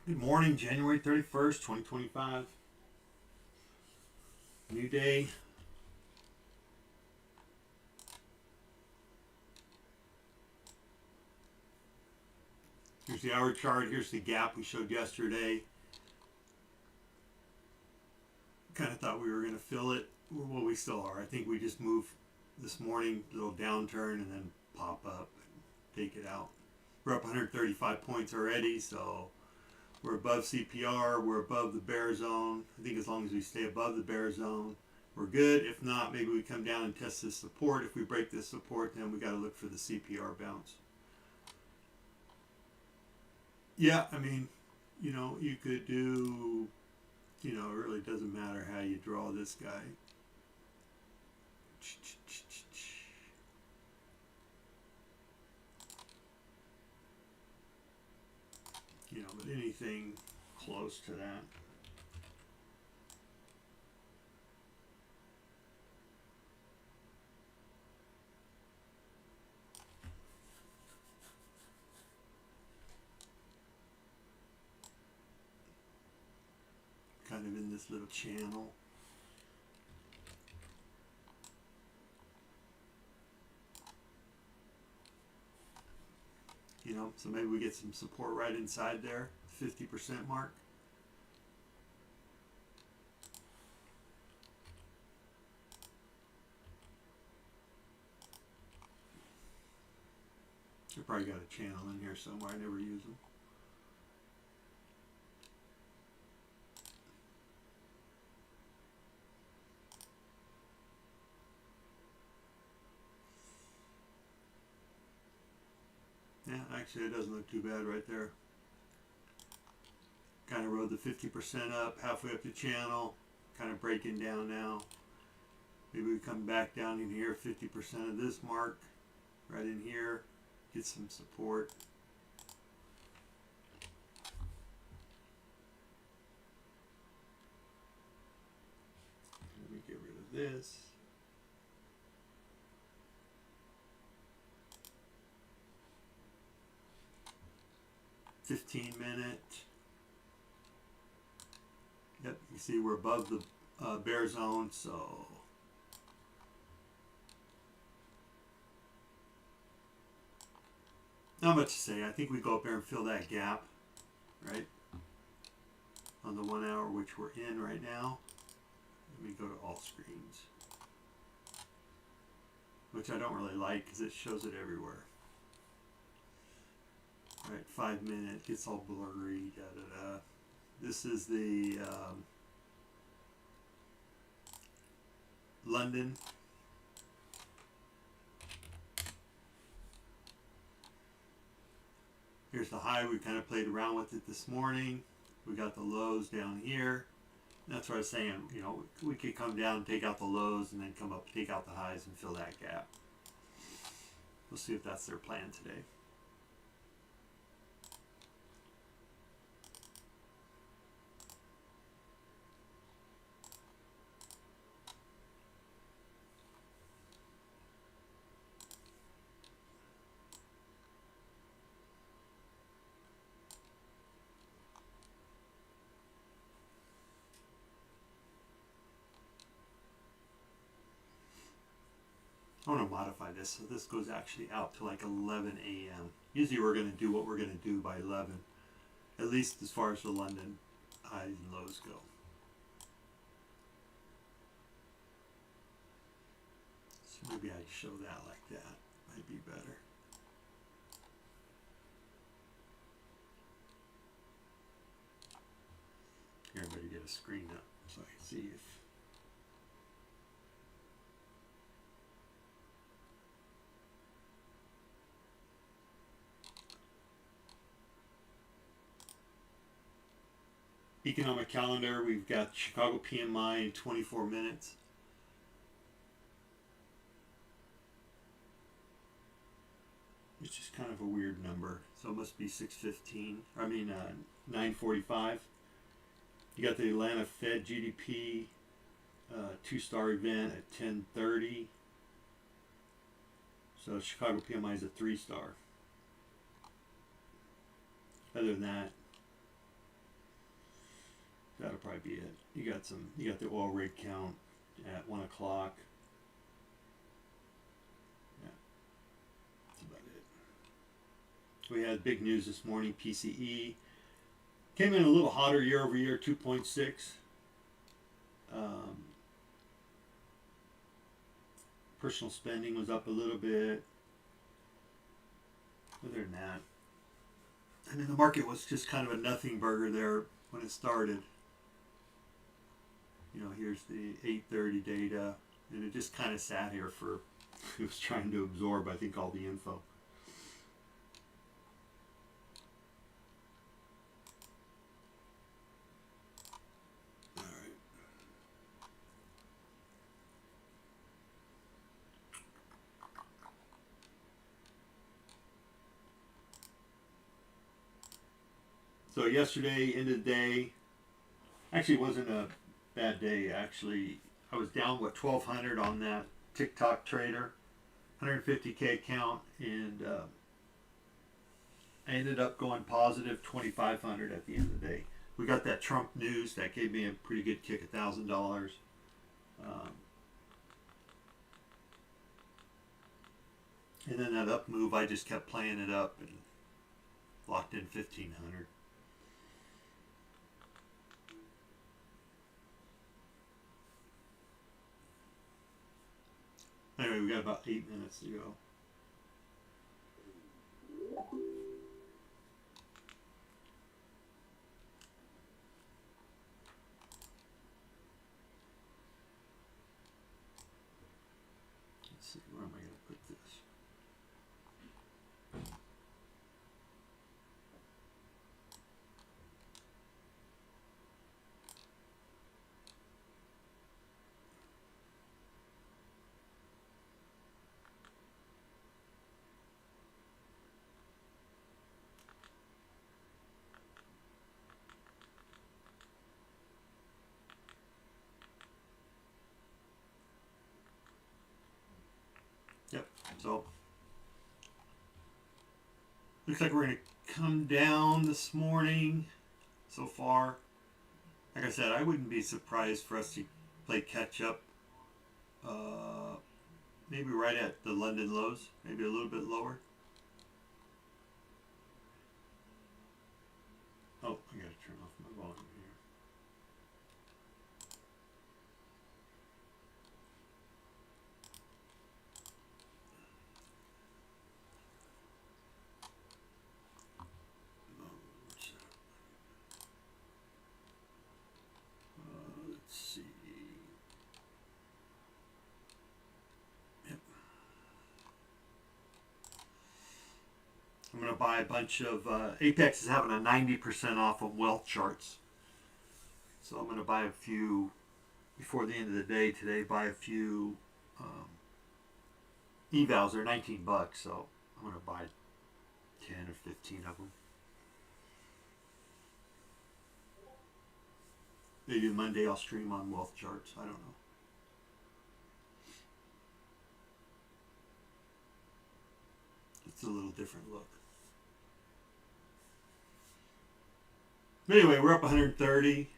Good morning, January 31st, 2025. New day. Here's the hour chart. Here's the gap we showed yesterday. Kind of thought we were going to fill it. Well, we still are. I think we just moved this morning, little downturn, and then pop up and take it out. We're up 135 points already, so we're above CPR. We're above the bear zone. I think as long as we stay above the bear zone, we're good. If not, maybe we come down and test this support. If we break this support, then we got to look for the CPR bounce. Yeah, I mean, you could do, it really doesn't matter how you draw this guy. But anything close to that. Kind of in this little channel. So maybe we get some support right inside there, 50% mark. I probably got a channel in here somewhere. I never use them. Yeah, actually, it doesn't look too bad right there. Kind of rode the 50% up, halfway up the channel, kind of breaking down now. Maybe we come back down in here, 50% of this mark, right in here, get some support. Let me get rid of this. $15-minute. Yep, you see we're above the bear zone, so not much to say. I think we go up there and fill that gap, right? On the 1 hour, which we're in right now. Let me go to all screens, which I don't really like because it shows it everywhere. All right, 5 minute, gets all blurry, da-da-da. This is the London. Here's the high. We kind of played around with it this morning. We got the lows down here. That's what I was saying. We could come down and take out the lows and then come up, take out the highs and fill that gap. We'll see if that's their plan today. I want to modify this so this goes actually out to like 11 a.m. Usually we're going to do what we're going to do by 11, at least as far as the London highs and lows go. So maybe I show that like that. Might be better. Here, I better get a screen up so I can see if. Economic calendar, we've got Chicago PMI in 24 minutes. Which is kind of a weird number. So it must be 9:45. You got the Atlanta Fed GDP 2-star event at 10:30. So Chicago PMI is a 3-star. Other than that, That'll probably be it. You got the oil rig count at 1 o'clock. Yeah, that's about it. We had big news this morning. PCE came in a little hotter year over year, 2.6. Personal spending was up a little bit. Other than that, I mean, the market was just kind of a nothing burger there when it started. You know, here's the 8:30 data, and it just kind of sat here for, it was trying to absorb, I think, all the info. All right. So yesterday, end of the day, actually it wasn't a bad day. Actually, I was down 1,200 on that TakeProfitTrader, 150K count, and I ended up going positive 2,500 at the end of the day. We got that Trump news that gave me a pretty good kick, $1,000. And then that up move, I just kept playing it up and locked in 1,500. Anyway, we got about 8 minutes to go. Let's see, where am I going to put this? Yep, so looks like we're going to come down this morning so far. Like I said, I wouldn't be surprised for us to play catch up, maybe right at the London lows, maybe a little bit lower. Oh, I got to turn off my volume here. Let's see. Yep. I'm going to buy a bunch of, Apex is having a 90% off of wealth charts. So I'm going to buy a few before the end of the day today, buy a few evals. They're $19, so I'm going to buy 10 or 15 of them. Maybe Monday I'll stream on wealth charts. I don't know. It's a little different look. Anyway, we're up 130.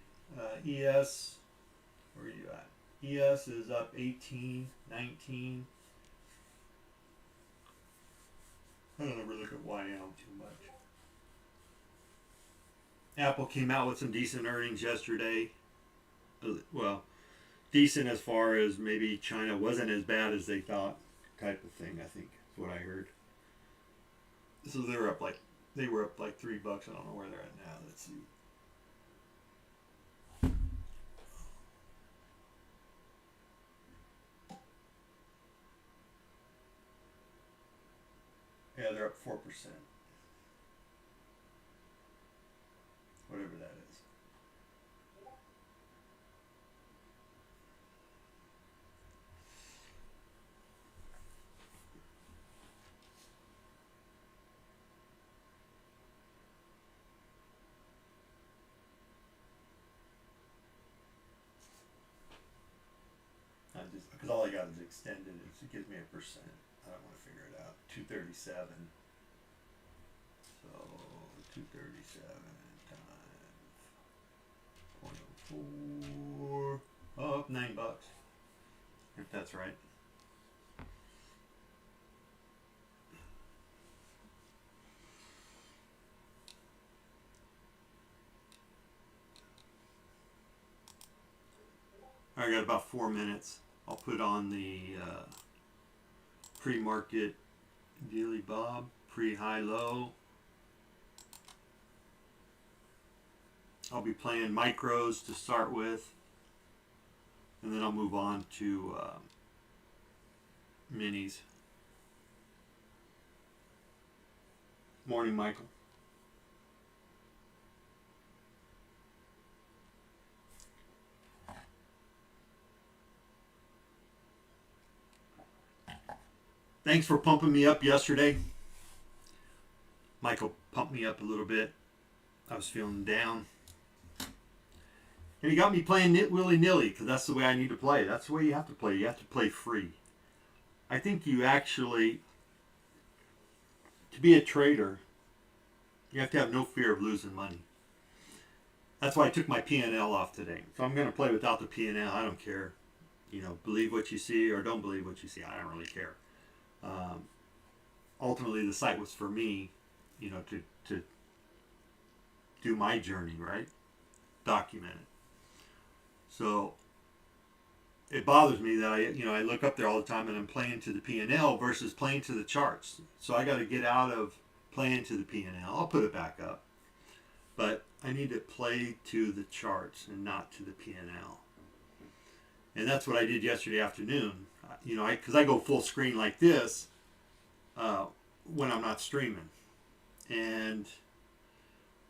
ES, where are you at? ES is up 18, 19. I don't ever look at YM too much. Apple came out with some decent earnings yesterday. Well, decent as far as maybe China wasn't as bad as they thought, type of thing, I think is what I heard. So they were up like $3. I don't know where they're at now. Let's see. Yeah, they're up 4%. Whatever that is. Because all I got is extended. It gives me a percent. I don't want to figure it out. 237. So 237 times 0.05. 4, oh, $9, if that's right. I got about 4 minutes. I'll put on the pre-market Daily Bob, pre-high low. I'll be playing micros to start with, and then I'll move on to minis. Morning, Michael. Thanks for pumping me up yesterday. Michael pumped me up a little bit. I was feeling down. And he got me playing willy-nilly, because that's the way I need to play. That's the way you have to play. You have to play free. I think you actually, to be a trader, you have to have no fear of losing money. That's why I took my P&L off today. So I'm going to play without the P&L. I don't care. You know, believe what you see or don't believe what you see. I don't really care. Ultimately, the site was for me, you know, to do my journey, right? Document it. So it bothers me that I look up there all the time and I'm playing to the P&L versus playing to the charts. So I got to get out of playing to the P&L. I'll put it back up, but I need to play to the charts and not to the P&L. And that's what I did yesterday afternoon. You know, because I go full screen like this when I'm not streaming. And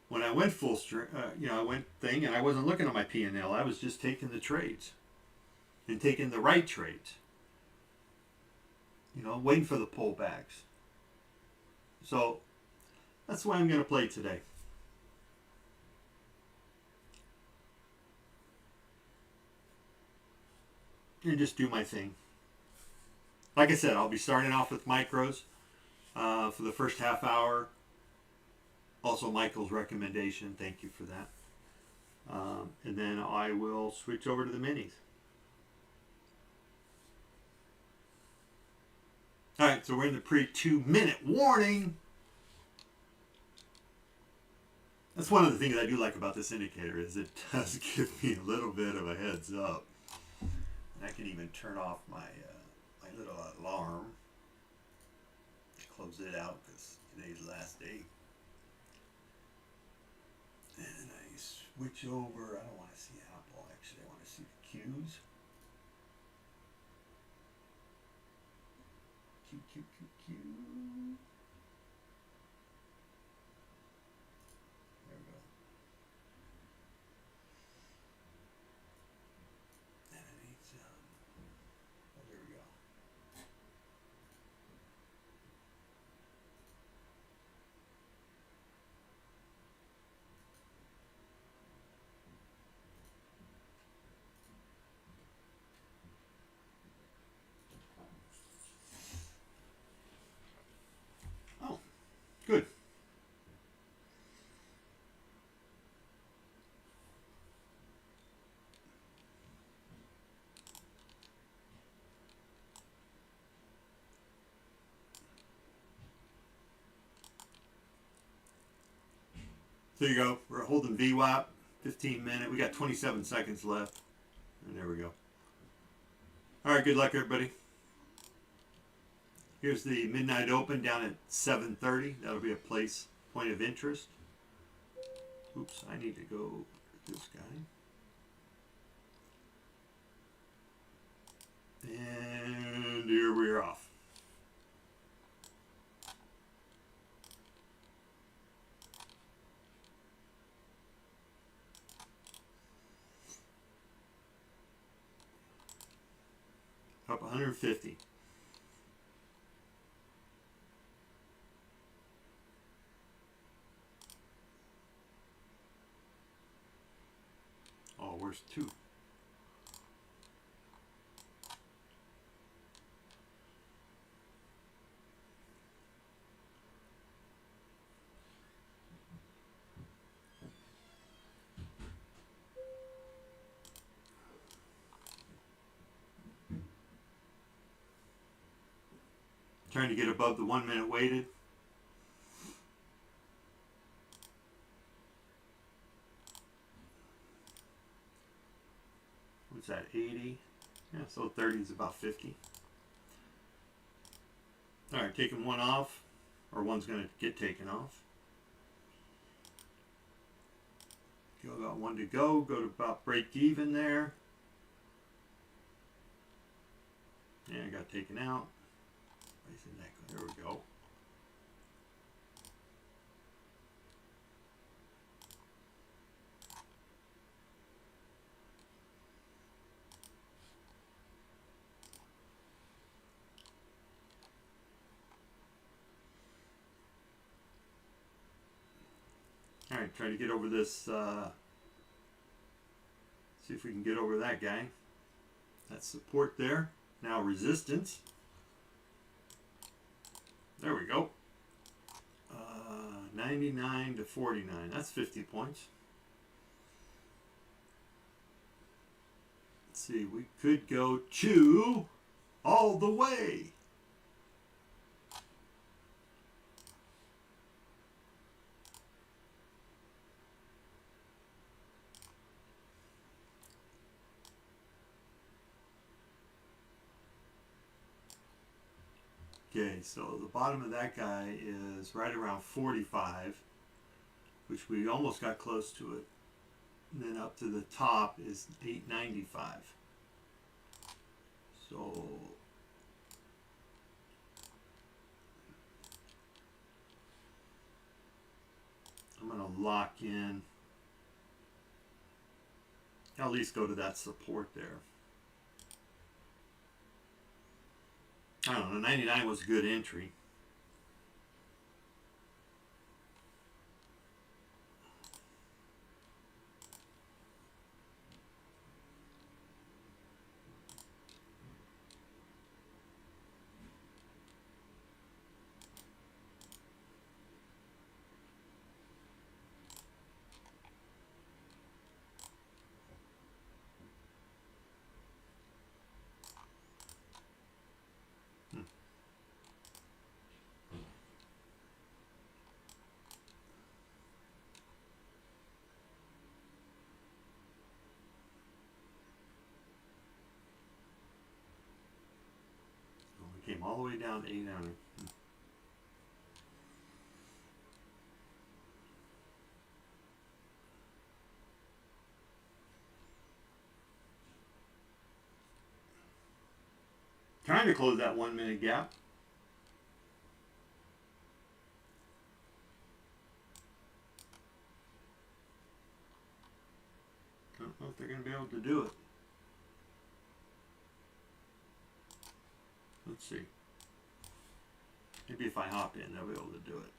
when I went full stream, I went thing, and I wasn't looking at my P&L. I was just taking the trades and taking the right trades. You know, waiting for the pullbacks. So that's why I'm going to play today. And just do my thing. Like I said, I'll be starting off with micros for the first half hour. Also, Michael's recommendation. Thank you for that. And then I will switch over to the minis. All right, so we're in the pre-2-minute warning. That's one of the things I do like about this indicator is it does give me a little bit of a heads up. And I can even turn off my my little alarm. Close it out because today's the last day. And I switch over. I don't want to see Apple. Actually, I want to see the Qs. Q. There we go. And it needs, oh, there we go. Oh, good. There you go. We're holding VWAP, 15 minute. We got 27 seconds left. And there we go. All right, good luck, everybody. Here's the midnight open down at 7:30. That'll be a point of interest. Oops, I need to go with this guy. And here we're off. Up 150. Oh, where's 2? Trying to get above the 1 minute weighted. What's that, 80? Yeah, so 30 is about 50. Alright, taking one off, or one's going to get taken off. Still got one to go to about break even there. Yeah, I got taken out. There we go. Alright, try to get over this, see if we can get over that guy. That's support there. Now resistance. There we go. 99 to 49. That's 50 points. Let's see, we could go to all the way. Okay, so the bottom of that guy is right around 45, which we almost got close to it. And then up to the top is 895. So I'm going to lock in, at least go to that support there. I don't know, 99 was a good entry. Came all the way down to 800. Trying to close that 1 minute gap. I don't know if they're going to be able to do it. Let's see. Maybe if I hop in, they'll be able to do it.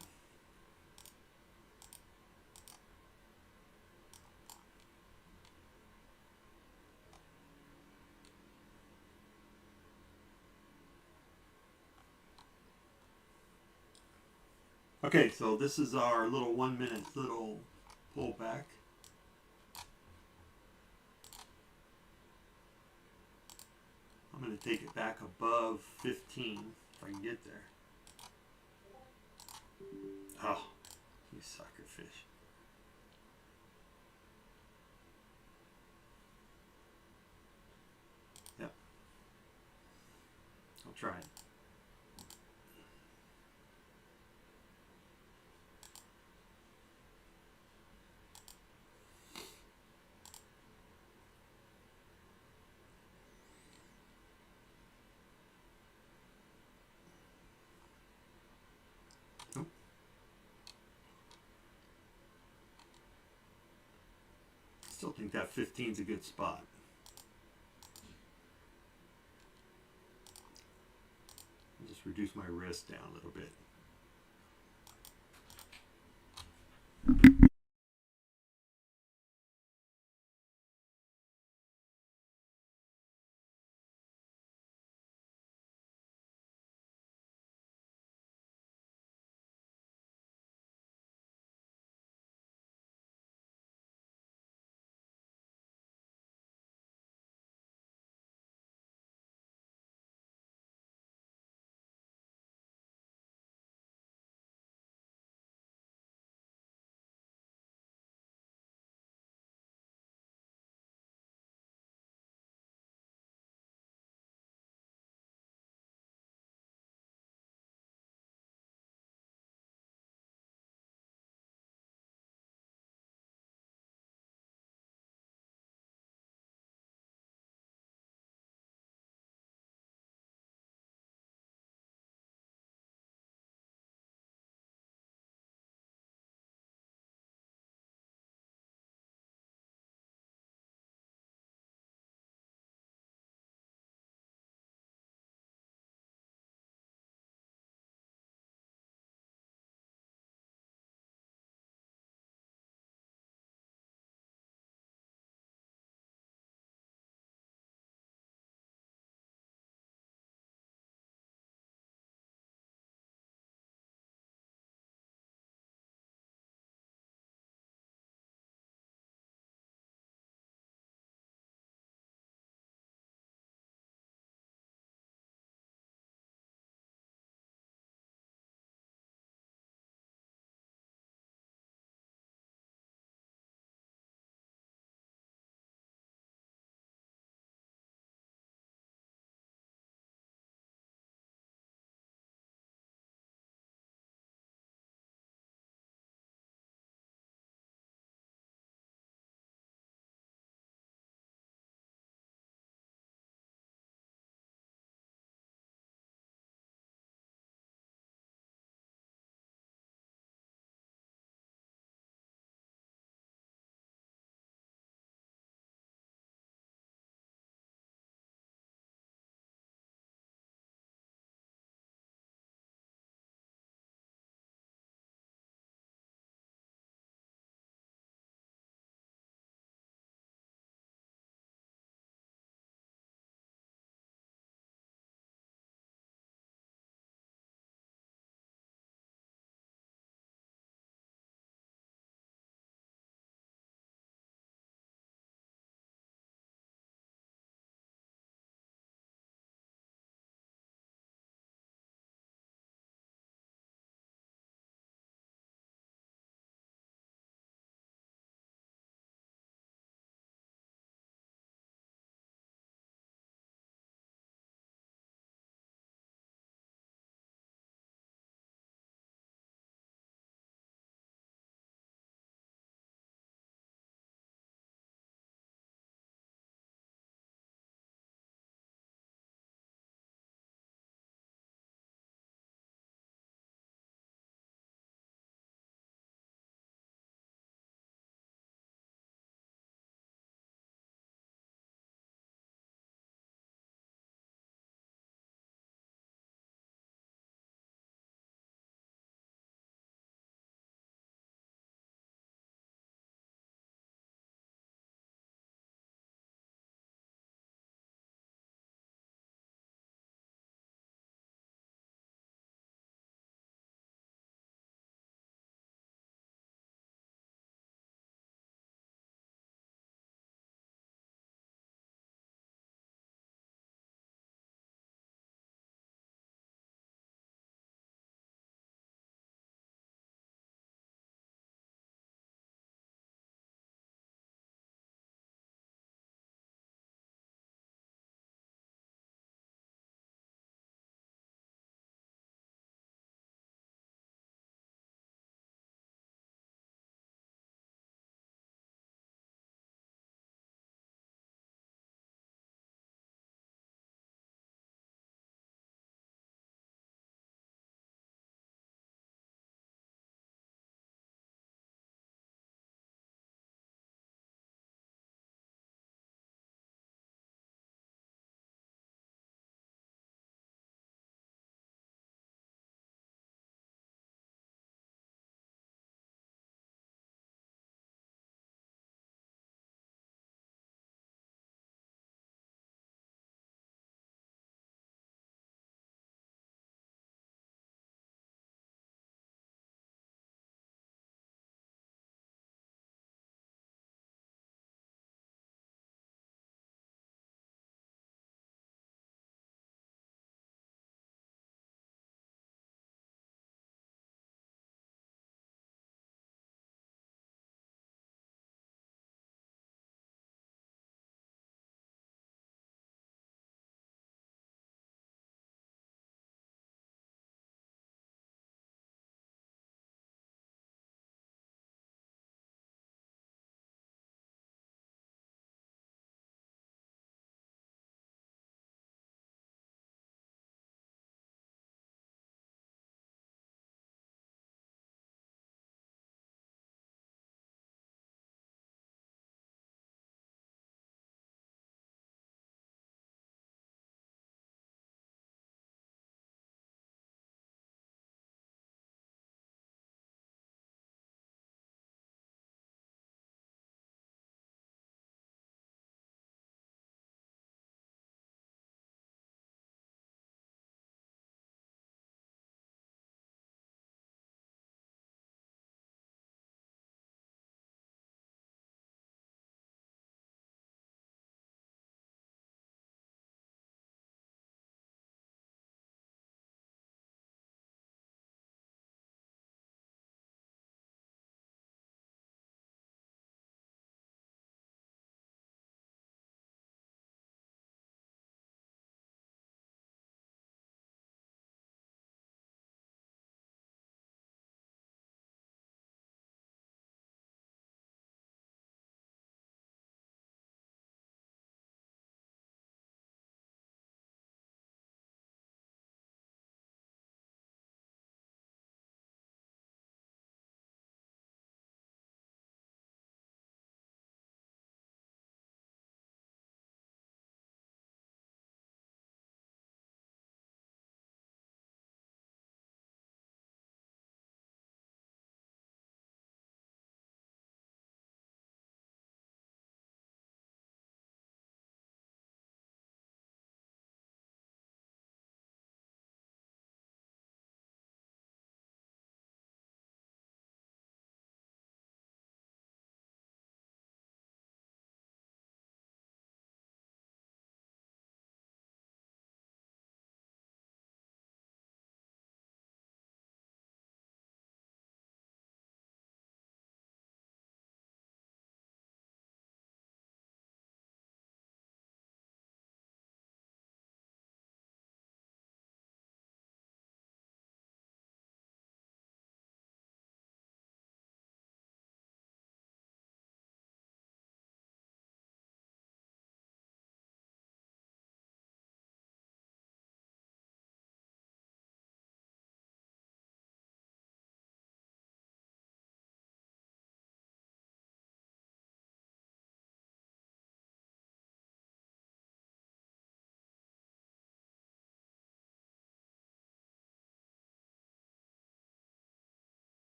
Okay, so this is our little 1 minute little pullback. I'm going to take it back above 15 if I can get there. Oh, you sucker fish. Yep. I'll try it. Still think that 15 is a good spot. I'll just reduce my risk down a little bit.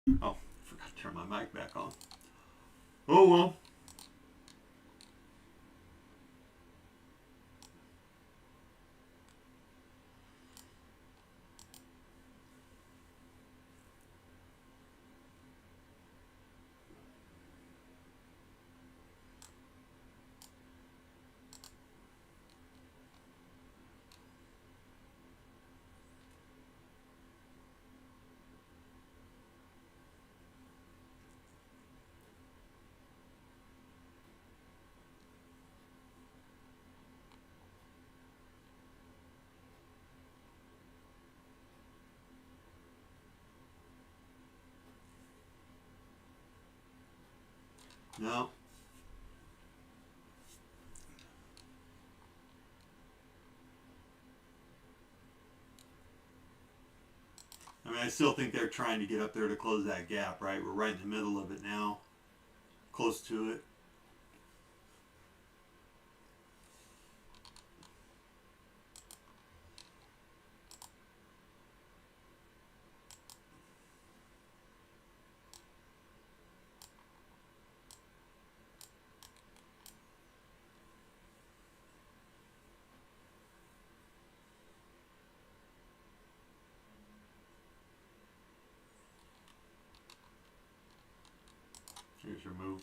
Oh, I forgot to turn my mic back on. Oh well. No. I mean, I still think they're trying to get up there to close that gap, right? We're right in the middle of it now, close to it. Here's your move.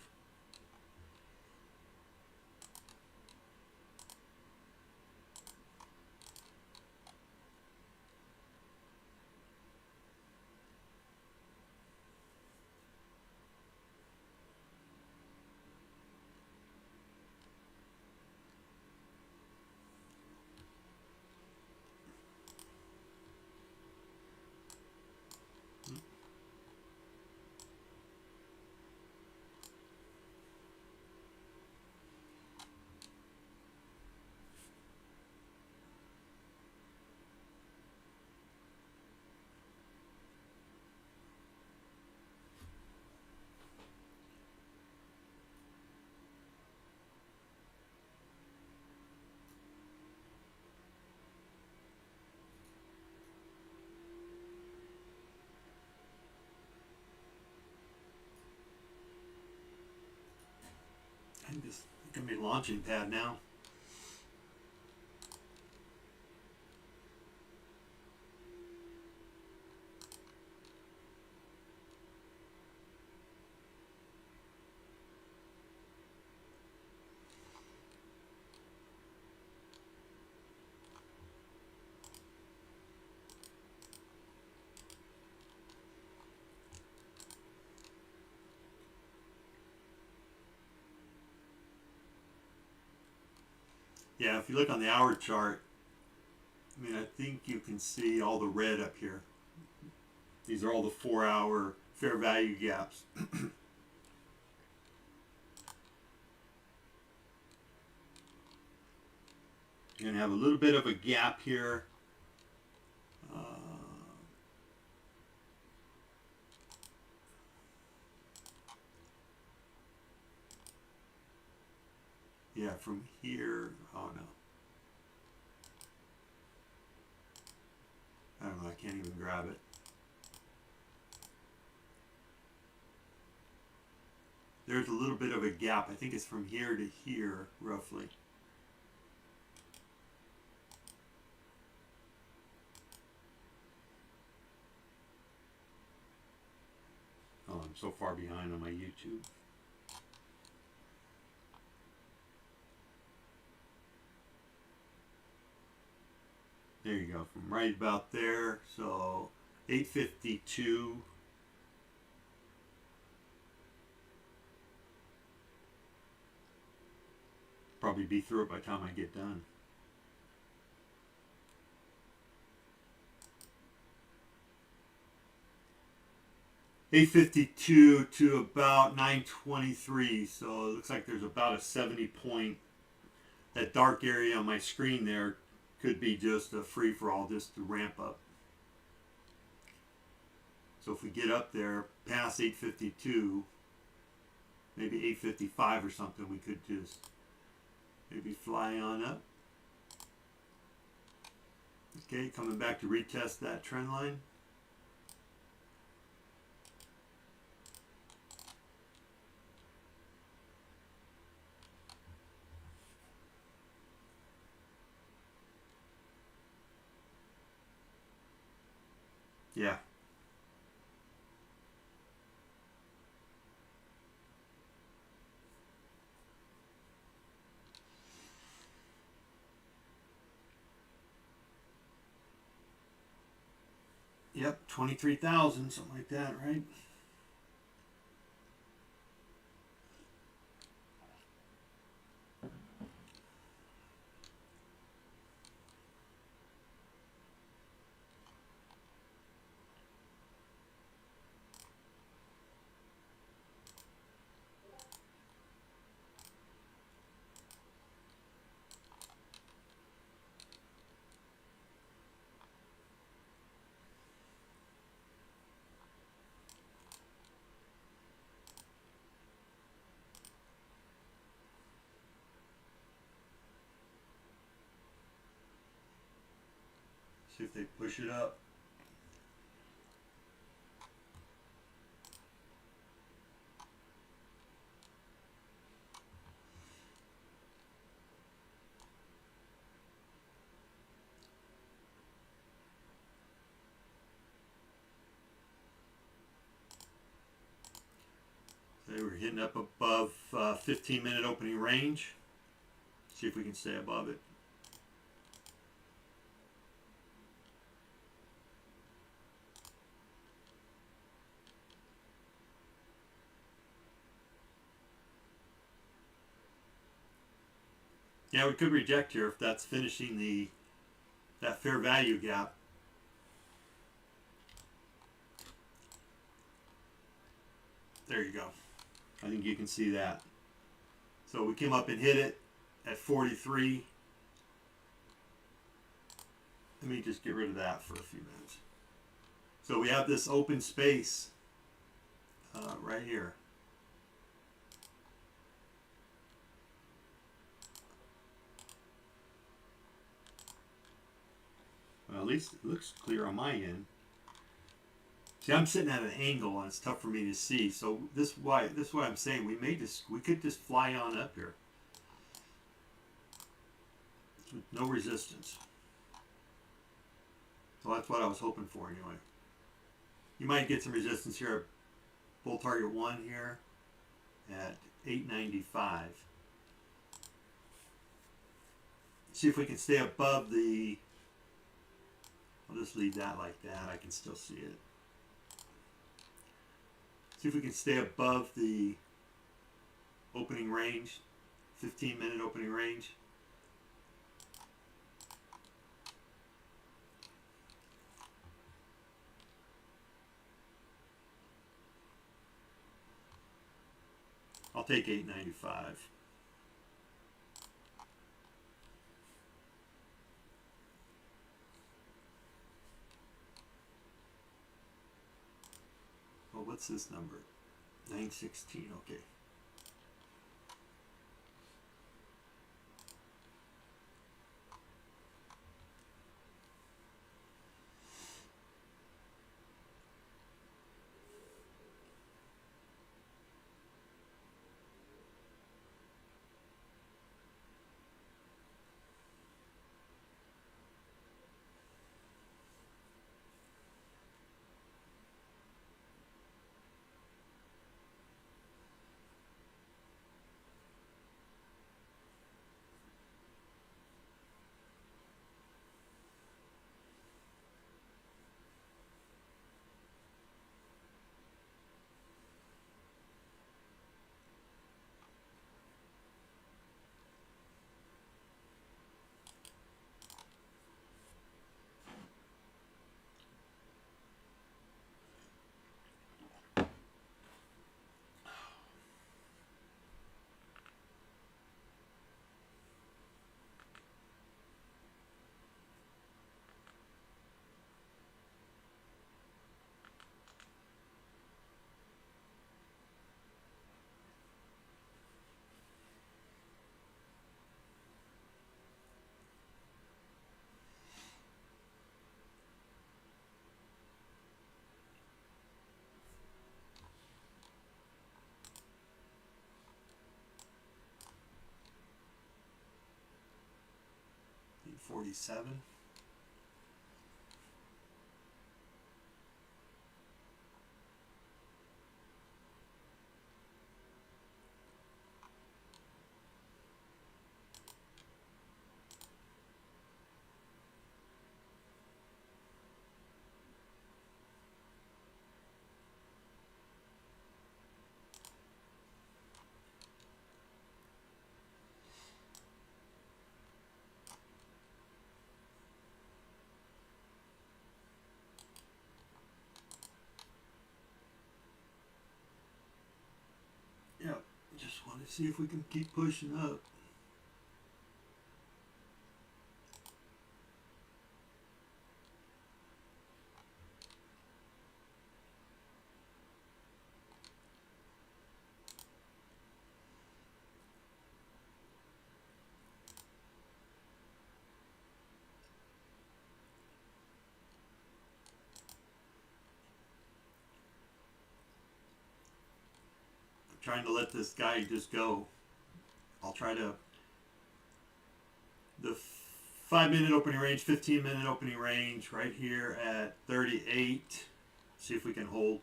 And this is gonna be launching pad now. Yeah, if you look on the hour chart, I mean, I think you can see all the red up here. These are all the 4-hour fair value gaps. You're going to have a little bit of a gap here. Yeah, from here, oh no. I don't know, I can't even grab it. There's a little bit of a gap. I think it's from here to here, roughly. Oh, I'm so far behind on my YouTube. There you go, from right about there. So 852. Probably be through it by the time I get done. $852 to about 923. So it looks like there's about a 70 point. That dark area on my screen there could be just a free for all, just to ramp up. So if we get up there past 852, maybe 855 or something, we could just maybe fly on up. Okay, coming back to retest that trend line. Yeah. Yep, 23,000, something like that, right? See if they push it up. They were hitting up above 15-minute opening range. See if we can stay above it. Yeah, we could reject here if that's finishing that fair value gap. There you go. I think you can see that. So we came up and hit it at 43. Let me just get rid of that for a few minutes. So we have this open space right here. Well, at least it looks clear on my end. See, I'm sitting at an angle and it's tough for me to see. So this is why I'm saying we could just fly on up here. With no resistance. So that's what I was hoping for anyway. You might get some resistance here at bull target 1 here at 895. See if we can stay above the, I'll just leave that like that, I can still see it. See if we can stay above the opening range, 15-minute opening range. I'll take 895. Well, what's this number? 916, okay. $847. See if we can keep pushing up. I'm trying to let this guy just go. I'll try to. The 5-minute opening range, 15-minute opening range right here at 38. See if we can hold.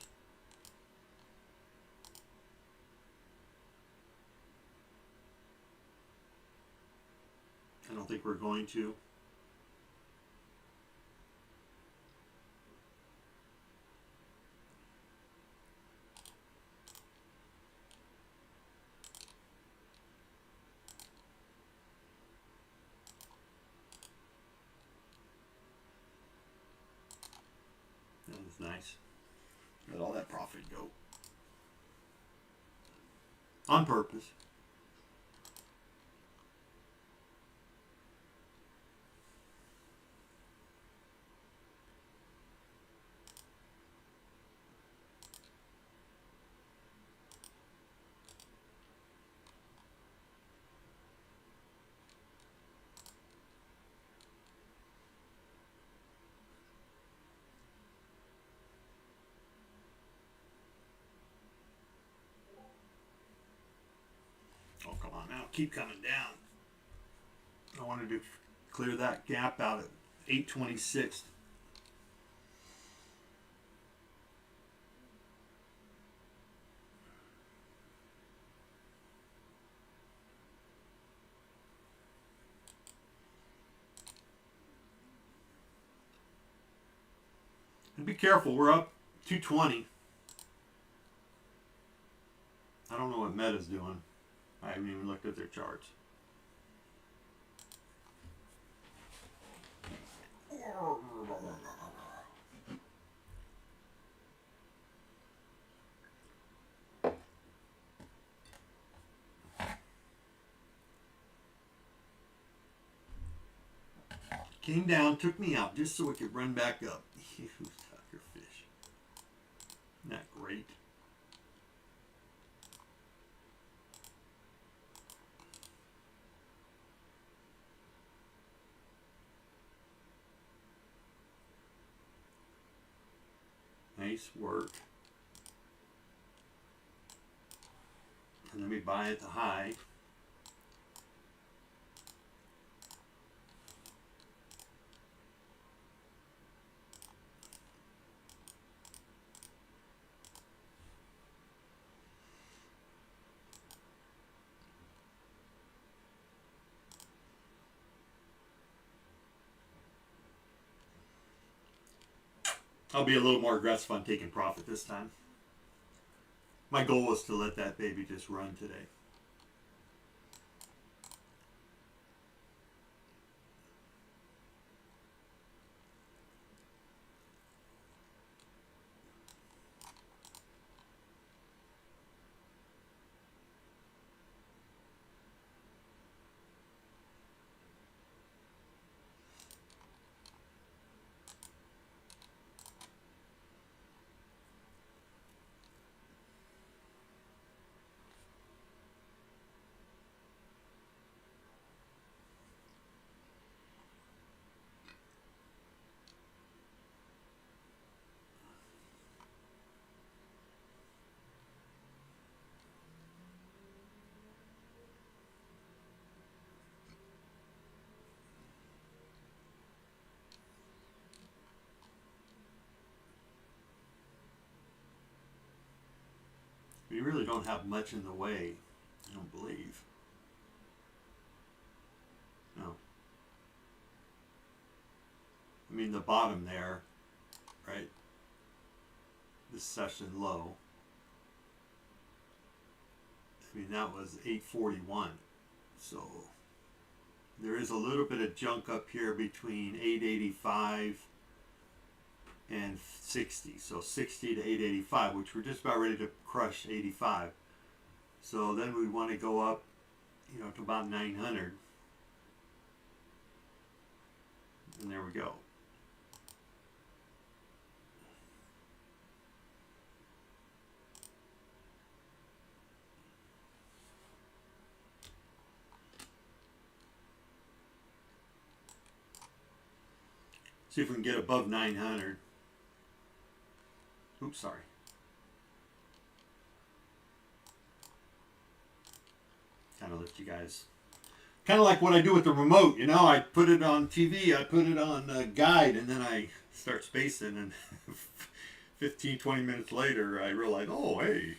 I don't think we're going to. That was nice. Let all that profit go. On purpose. Oh, come on now. Keep coming down. I wanted to clear that gap out at 826. And be careful. We're up 220. I don't know what Meta's doing. I haven't even looked at their charts. Came down, took me out just so it could run back up. You sucker fish. Isn't that great? Nice work. And let me buy at the high. I'll be a little more aggressive on taking profit this time. My goal was to let that baby just run today. We really don't have much in the way, I don't believe. No. I mean, the bottom there, right? This session low. I mean, that was 841. So there is a little bit of junk up here between 885 and 60. So 60 to 885, which we're just about ready to crush 85. So then we'd want to go up, you know, to about 900. And there we go. See if we can get above 900. Oops, sorry. Kind of let you guys, kind of like what I do with the remote, you know, I put it on TV, I put it on guide, and then I start spacing, and 15, 20 minutes later, I realize, oh, hey.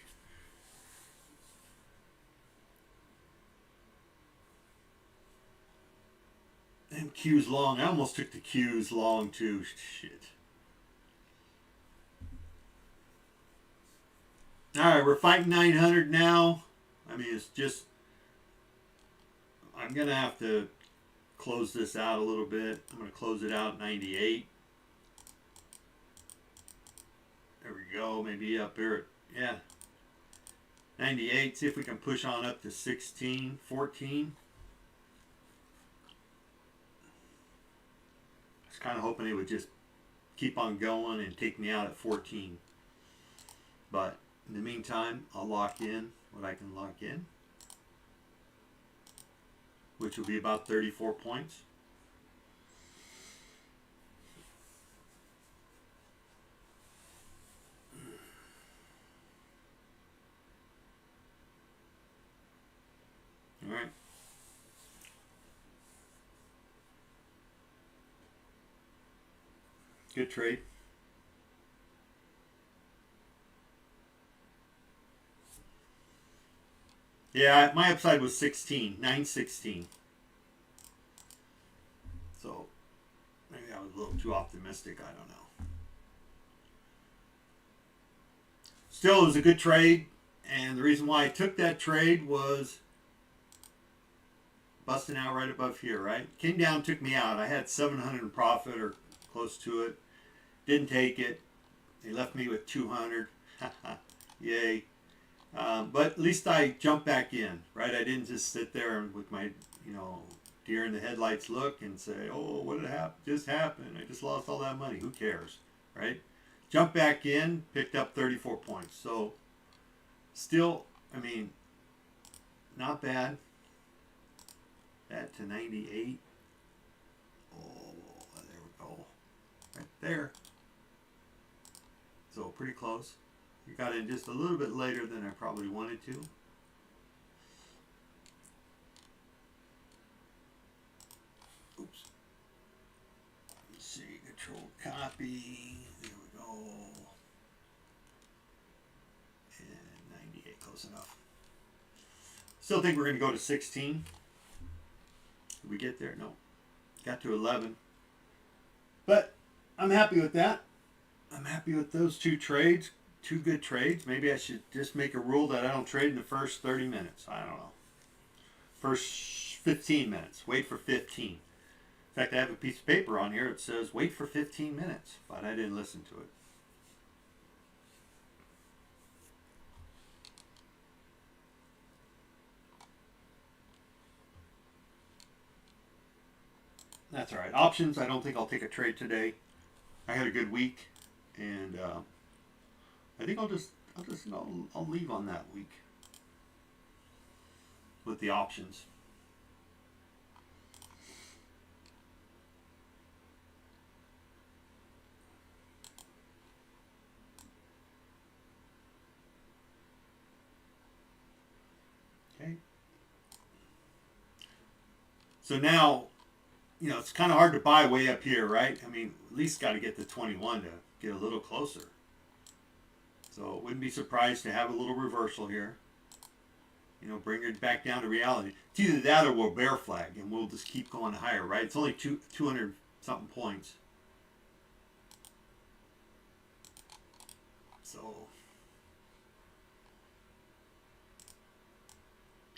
And Q's long. I almost took the Q's long too. Shit. Alright, we're fighting 900 now. I mean, it's just, I'm going to have to close this out a little bit. I'm going to close it out 98. There we go. Maybe up here. Yeah. 98. See if we can push on up to 16, 14. I was kind of hoping it would just keep on going and take me out at 14. But in the meantime, I'll lock in what I can lock in, which will be about 34 points. All right. Good trade. Yeah, my upside was 16, 916. So maybe I was a little too optimistic. I don't know. Still, it was a good trade. And the reason why I took that trade was busting out right above here, right? Came down, took me out. I had 700 in profit or close to it. Didn't take it. They left me with 200. Yay. But at least I jumped back in, right? I didn't just sit there with my, you know, deer in the headlights look and say, oh, what did just happen? I just lost all that money. Who cares, right? Jumped back in, picked up 34 points. So still, I mean, not bad. That to 98. Oh, there we go. Right there. So pretty close. You got in just a little bit later than I probably wanted to. Oops. Let's see, control copy. There we go. And 98, close enough. Still think we're going to go to 16. Did we get there? No. Got to 11. But I'm happy with that. I'm happy with those two trades. Two good trades. Maybe I should just make a rule that I don't trade in the first 30 minutes. I don't know. First 15 minutes. Wait for 15. In fact, I have a piece of paper on here that says wait for 15 minutes, but I didn't listen to it. That's all right. Options, I don't think I'll take a trade today. I had a good week, and I think I'll leave on that week with the options. Okay. So now, you know, it's kind of hard to buy way up here, right? I mean, at least got to get to 21 to get a little closer. So wouldn't be surprised to have a little reversal here. You know, bring it back down to reality. It's either that or we'll bear flag and we'll just keep going higher, right? It's only 200 something points. So,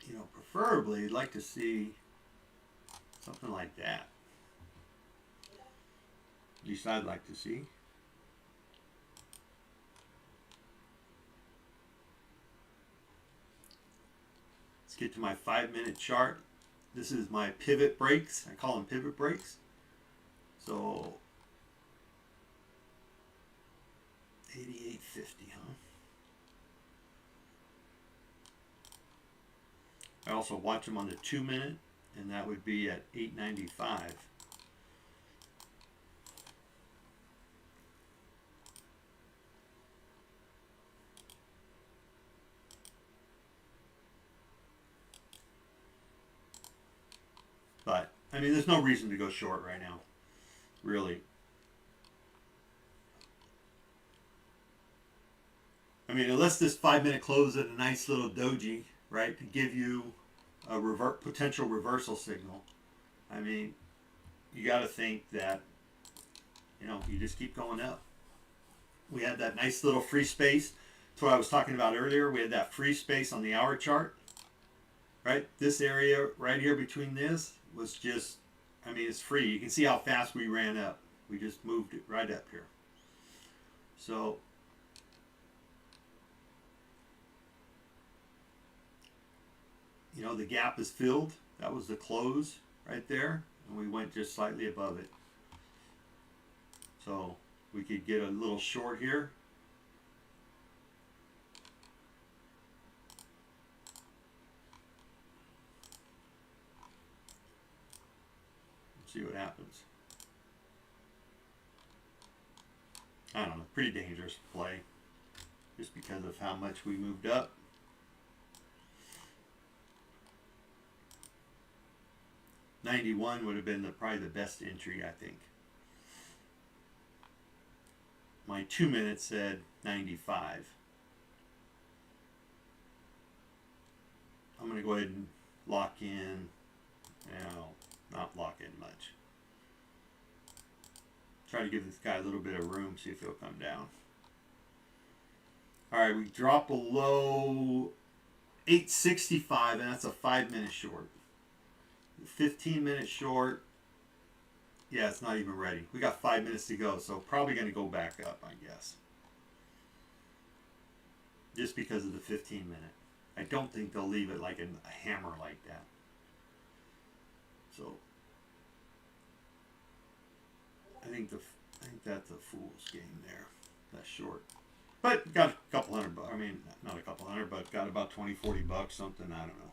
you know, preferably I'd like to see something like that. At least I'd like to see. Let's get to my 5-minute chart. This is my pivot breaks. I call them pivot breaks. So 88.50, huh? I also watch them on the 2-minute, and that would be at 8.95. But, I mean, there's no reason to go short right now, really. I mean, unless this 5-minute close at a nice little doji, right, to give you a potential reversal signal. I mean, you got to think that, you know, you just keep going up. We had that nice little free space. That's what I was talking about earlier. We had that free space on the hour chart, right? This area right here between this was just, I mean, it's free. You can see how fast we ran up. We just moved it right up here. So, you know, the gap is filled. That was the close right there. And we went just slightly above it. So we could get a little short here. See what happens. I don't know, pretty dangerous play just because of how much we moved up. $91 would have been probably the best entry, I think. My 2-minute said 95. I'm going to go ahead and lock in. Now, not lock in much. Try to give this guy a little bit of room, see if he'll come down. All right, we drop below 865, and that's a 5-minute short. 15-minute short. Yeah, it's not even ready. We got 5 minutes to go, so probably going to go back up, I guess. Just because of the 15-minute. I don't think they'll leave it like a hammer like that. So I think that's a fool's game there. That's short. But got a couple $100 bucks. I mean, not a couple $100, but got about 20, 40 bucks, something, I don't know.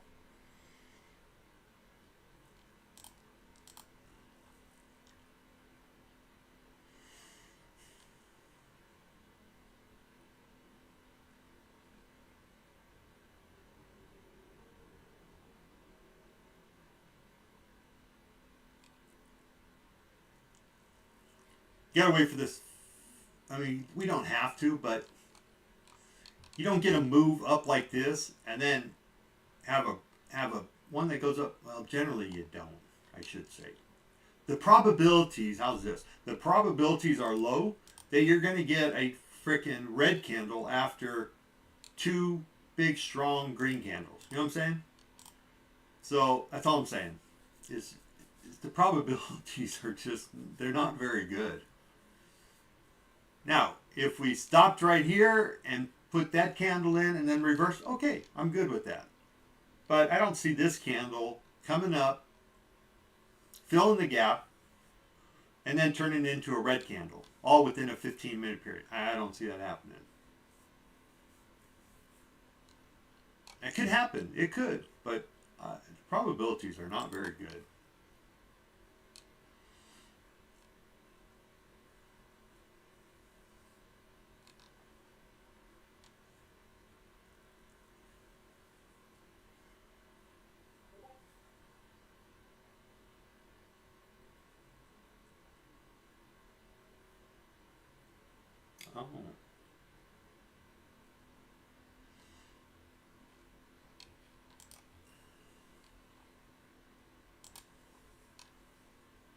You gotta wait for this. I mean, we don't have to, but you don't get a move up like this and then have a one that goes up. Well, generally you don't, I should say. The probabilities, how's this? The probabilities are low that you're going to get a freaking red candle after 2 big strong green candles. You know what I'm saying? So that's all I'm saying. Is the probabilities are just, they're not very good. Now, if we stopped right here and put that candle in and then reverse, okay, I'm good with that. But I don't see this candle coming up, filling the gap, and then turning into a red candle, all within a 15-minute period. I don't see that happening. It could happen. It could, but probabilities are not very good. Oh.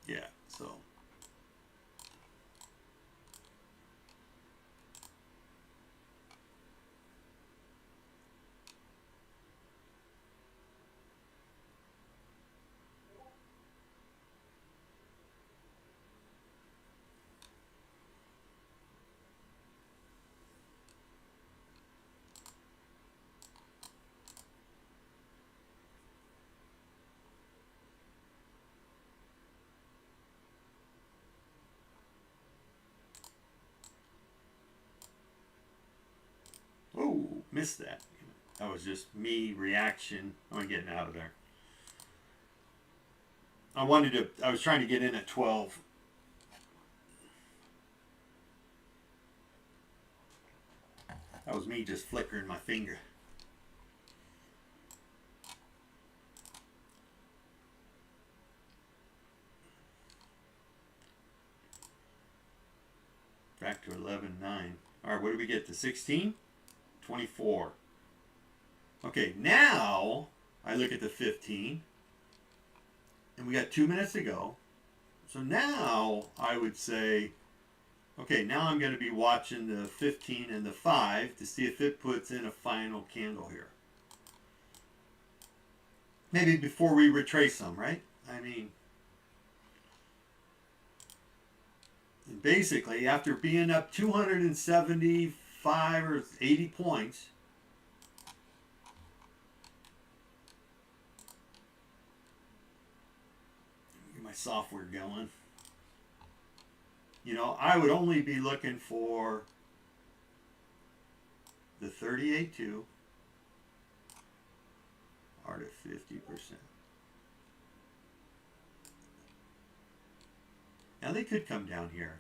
Yeah, so. missed that. That was just me reaction. I'm getting out of there. I was trying to get in at 12. That was me just flickering my finger. Back to 11.9. All right, what did we get to 16? 24. Okay, now I look at the 15, and we got 2 minutes to go. So now I would say, okay, now I'm going to be watching the 15 and the 5 to see if it puts in a final candle here. Maybe before we retrace them, right? I mean, basically, after being up 275 or 80 points, get my software going. You know, I would only be looking for the 38.2 are to 50%. Now they could come down here.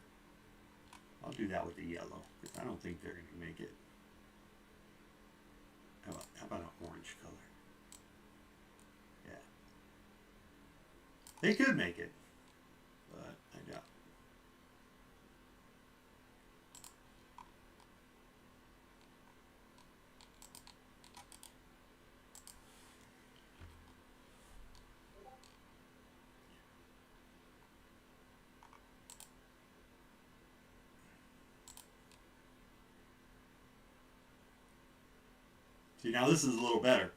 I'll do that with the yellow because I don't think they're going to make it. How about an orange color? Yeah. They could make it, but I doubt. See, now this is a little better.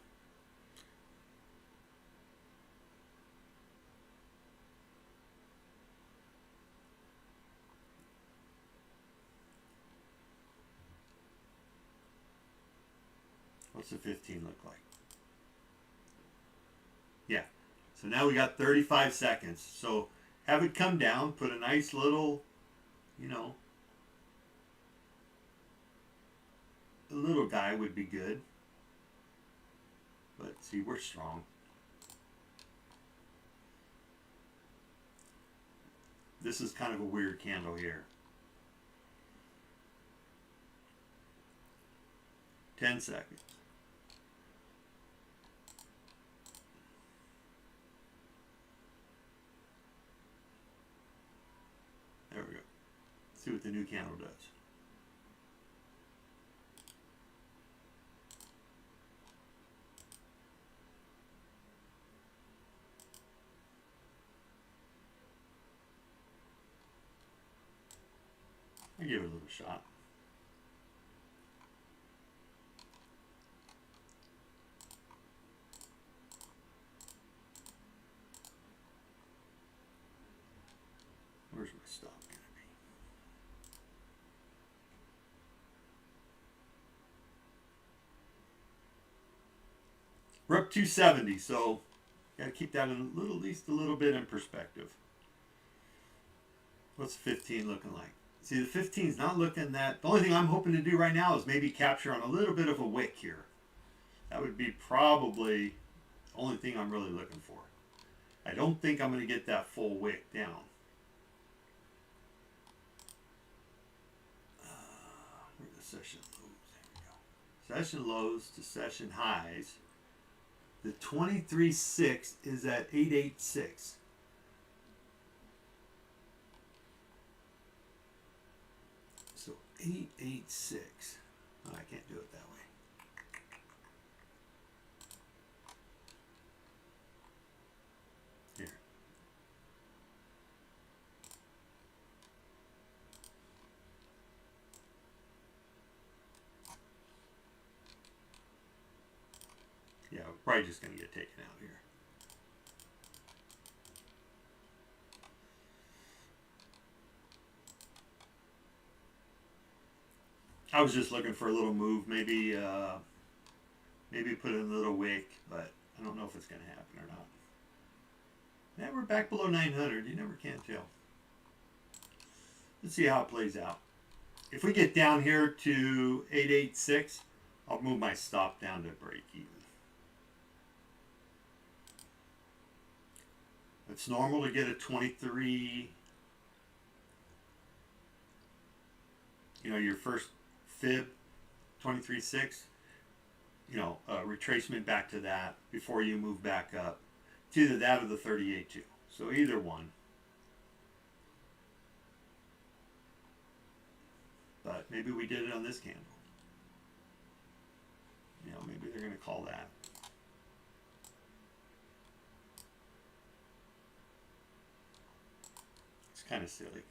What's the 15 look like? Yeah. So now we got 35 seconds. So have it come down, put a nice little, you know, a little guy would be good. But see, we're strong. This is kind of a weird candle here. 10 seconds. There we go. See what the new candle does. I give it a little shot. Where's my stop going to be? We're up 270, so got to keep that in at least a little bit in perspective. What's 15 looking like? See, the 15 is not looking that. The only thing I'm hoping to do right now is maybe capture on a little bit of a wick here. That would be probably the only thing I'm really looking for. I don't think I'm going to get that full wick down. Where are the session lows? There we go. Session lows to session highs. The 23.6 is at 886. So 886. Oh, I can't do it that way. Here. Yeah, we're probably just going to get taken out here. I was just looking for a little move, maybe put in a little wick, but I don't know if it's going to happen or not. Now we're back below 900. You never can tell. Let's see how it plays out. If we get down here to 886, I'll move my stop down to break even. It's normal to get a 23, your first fib, 23.6, retracement back to that before you move back up. It's either that or the 38.2. So either one. But maybe we did it on this candle. Maybe they're going to call that. It's kind of silly.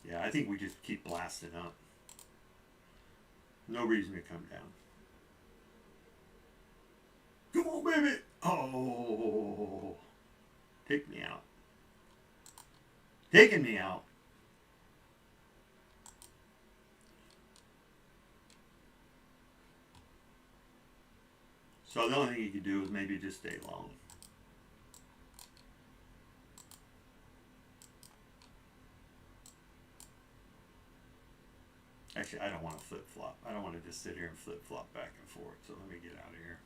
Yeah, I think we just keep blasting up. No reason to come down. Come on, baby! Oh, take me out. Taking me out. So the only thing you could do is maybe just stay long. Actually, I don't want to flip-flop. I don't want to just sit here and flip-flop back and forth. So let me get out of here.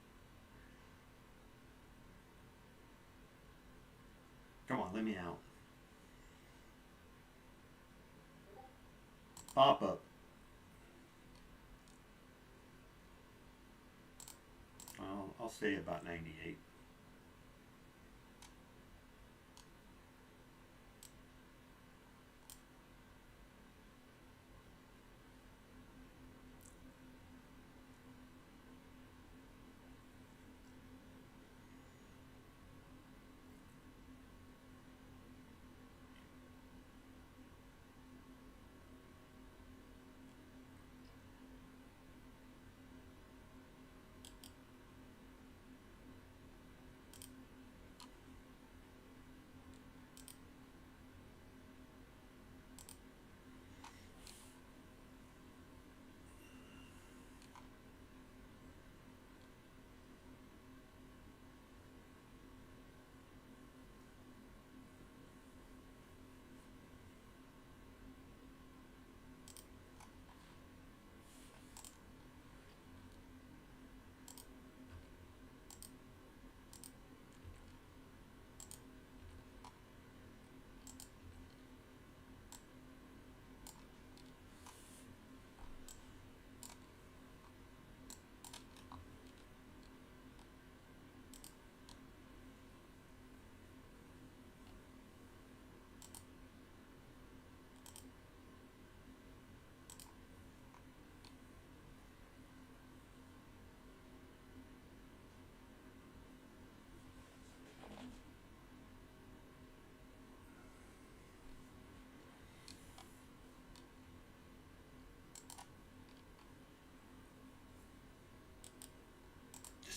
Come on, let me out. Pop up. I'll stay about 98.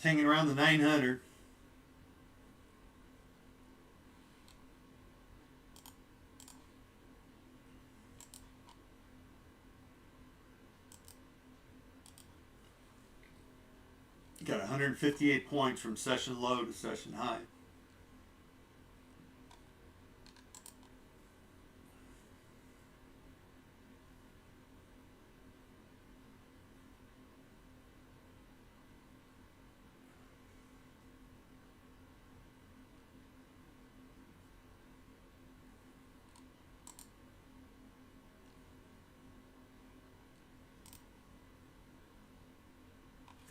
Just hanging around the 900. Got 158 points from session low to session high.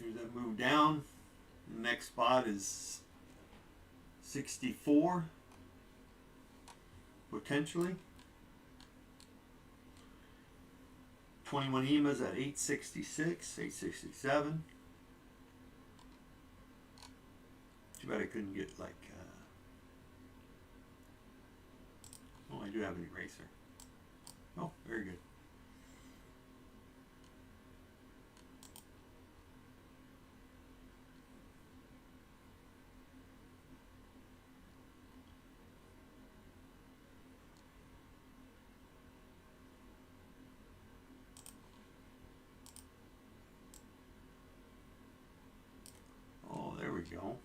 Here's that move down. The next spot is 64, potentially. 21 EMA's at 866, 867. Too bad I couldn't get like, oh, I do have an eraser. Oh, very good. There we go.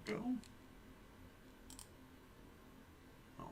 go? Oh.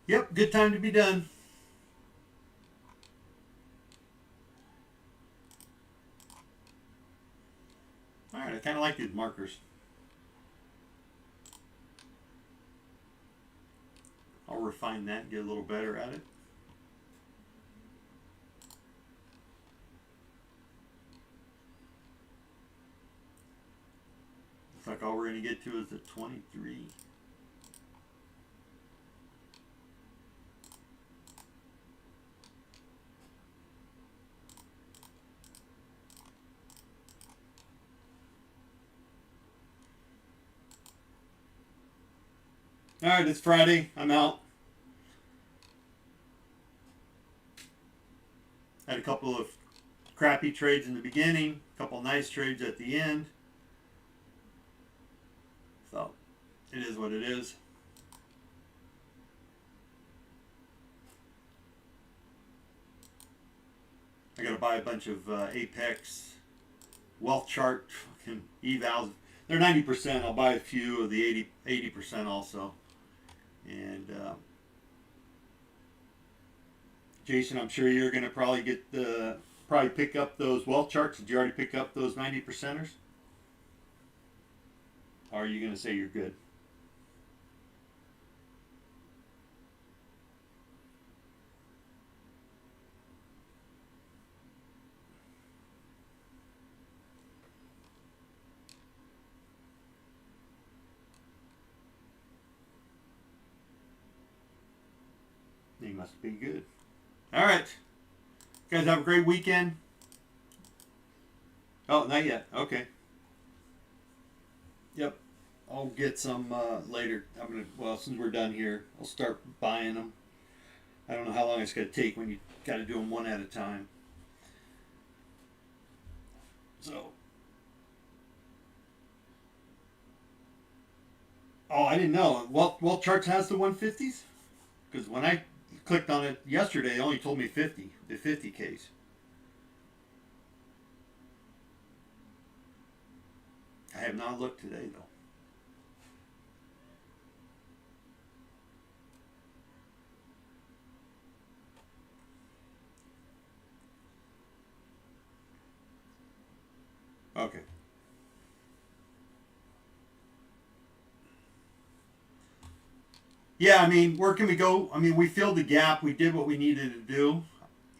Yep, good time to be done. Alright, I kind of like these markers. I'll refine that and get a little better at it. Looks like all we're going to get to is the 23. Alright, it's Friday. I'm out. Had a couple of crappy trades in the beginning, a couple nice trades at the end. So, it is what it is. I gotta buy a bunch of Apex wealth chart fucking evals. They're 90%. I'll buy a few of the 80% also. And Jason, I'm sure you're gonna probably pick up those wealth charts. Did you already pick up those 90%ers? Or are you gonna say you're good? You must be good. All right. You guys have a great weekend. Oh, not yet. Okay. Yep. I'll get some later. Since we're done here, I'll start buying them. I don't know how long it's going to take when you got to do them one at a time. So. Oh, I didn't know. Well, Charts has the 150s? Because when I clicked on it yesterday, it only told me 50, the 50 case. I have not looked today, though. Okay. Yeah, I mean, where can we go? I mean, we filled the gap. We did what we needed to do.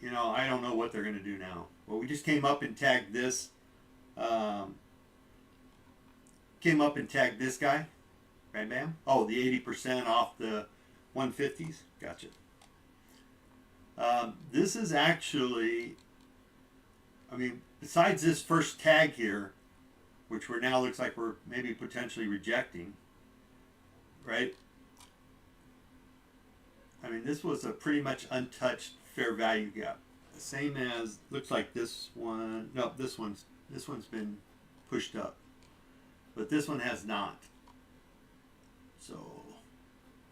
You know, I don't know what they're going to do now. Well, we just came up and tagged this. Came up and tagged this guy. Bam, bam. Oh, the 80% off the 150s. Gotcha. This is actually, I mean, besides this first tag here, which we're now looks like we're maybe potentially rejecting, right? I mean, this was a pretty much untouched fair value gap. The same as, looks like this one, no, this one's been pushed up. But this one has not. So,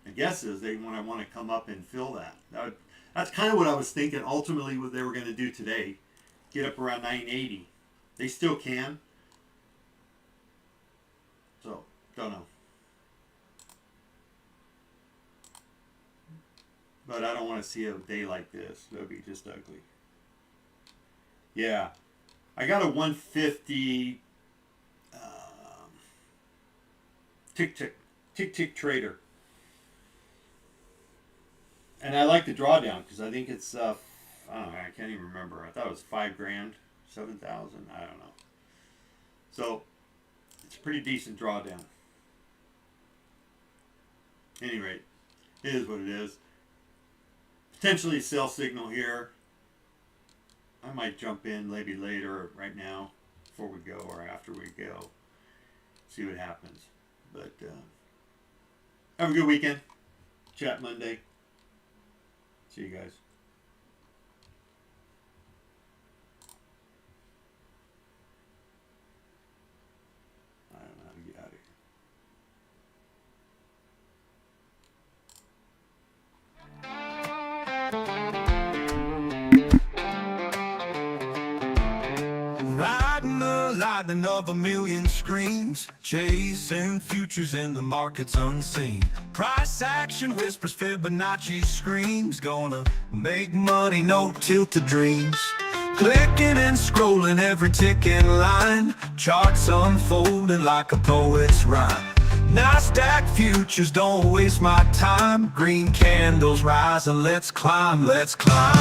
my guess is they want to come up and fill that. That's kind of what I was thinking ultimately what they were going to do today. Get up around 980. They still can. Don't know. But I don't want to see a day like this. That would be just ugly. Yeah. I got a 150 TakeProfitTrader. And I like the drawdown because I think it's, I don't know, I can't even remember. I thought it was $5,000, 7,000, I don't know. So, it's a pretty decent drawdown. At any rate, it is what it is. Potentially a sell signal here. I might jump in maybe later or right now before we go or after we go. See what happens. But have a good weekend. Chat Monday. See you guys. I don't know how to get out of here. Riding the lightning of a million screens, chasing futures in the markets unseen. Price action whispers, Fibonacci screams, gonna make money, no tilted dreams. Clicking and scrolling every ticking line, charts unfolding like a poet's rhyme. NASDAQ futures, don't waste my time. Green candles rise and let's climb, let's climb.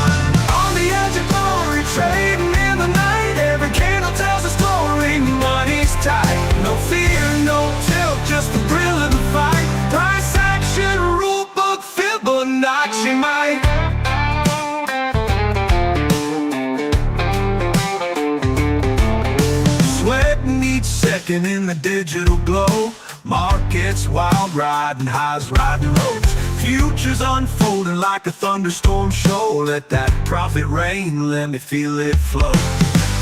On the edge of glory, trading in the night. Every candle tells a story, money's tight. No fear, no tilt, just the thrill of the fight. Price action, rule book, Fibonacci might. Sweating each second in the digital glow. Markets wild, riding highs, riding lows. Futures unfolding like a thunderstorm show. Let that profit rain, let me feel it flow.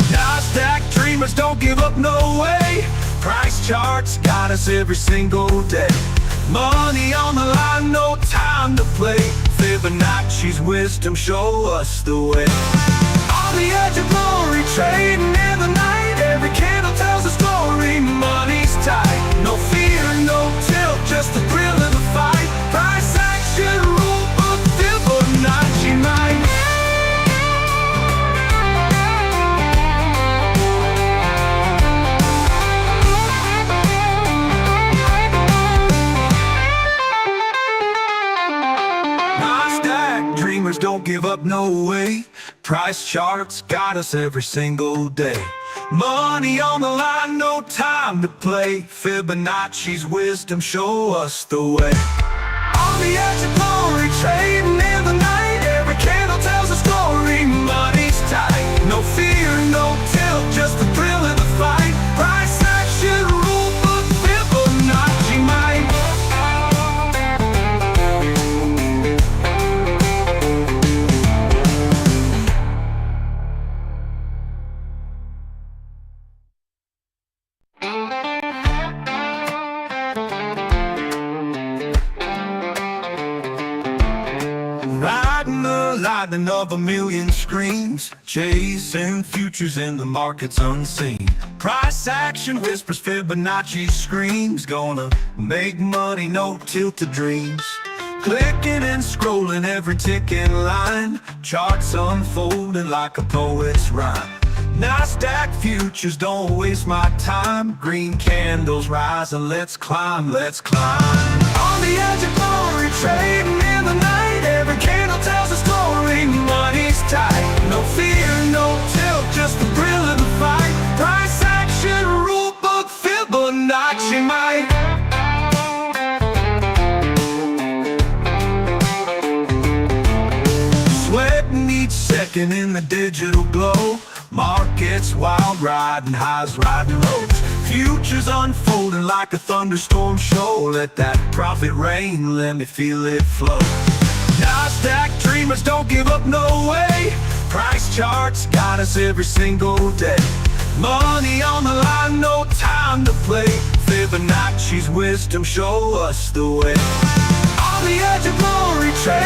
NASDAQ dreamers don't give up, no way. Price charts got us every single day. Money on the line, no time to play. Fibonacci's wisdom show us the way. On the edge of glory, trading in the night. Every candle tells a story, money's tight. No fear, no tilt, just the thrill of the fight. Price action, rule book, Fibonacci might. NASDAQ dreamers don't give up, no way. Price charts got us every single day. Money on the line, no time to play. Fibonacci's wisdom show us the way. On the edge of glory, trading in the night. Every candle tells a story, money's tight. No fear, no tilt, just the thrill of the fight. Price action, rule book, Fibonacci might. Riding the lightning of a million screens, chasing futures in the markets unseen. Price action whispers, Fibonacci screams, gonna make money, no tilted dreams. Clicking and scrolling every ticking line, charts unfolding like a poet's rhyme. NASDAQ futures, don't waste my time. Green candles rise and let's climb, let's climb. On the edge of glory, trading in the night. Every candle tells a story, money's tight. No fear, no tilt, just the thrill of the fight. Price action, rule book, Fibonacci might. Sweating each second in the digital glow. Markets wild, riding highs, riding lows. Futures unfolding like a thunderstorm show. Let that profit rain, let me feel it flow. NASDAQ dreamers don't give up, no way. Price charts got us every single day. Money on the line, no time to play. Fibonacci's wisdom show us the way. On the edge of glory, trade.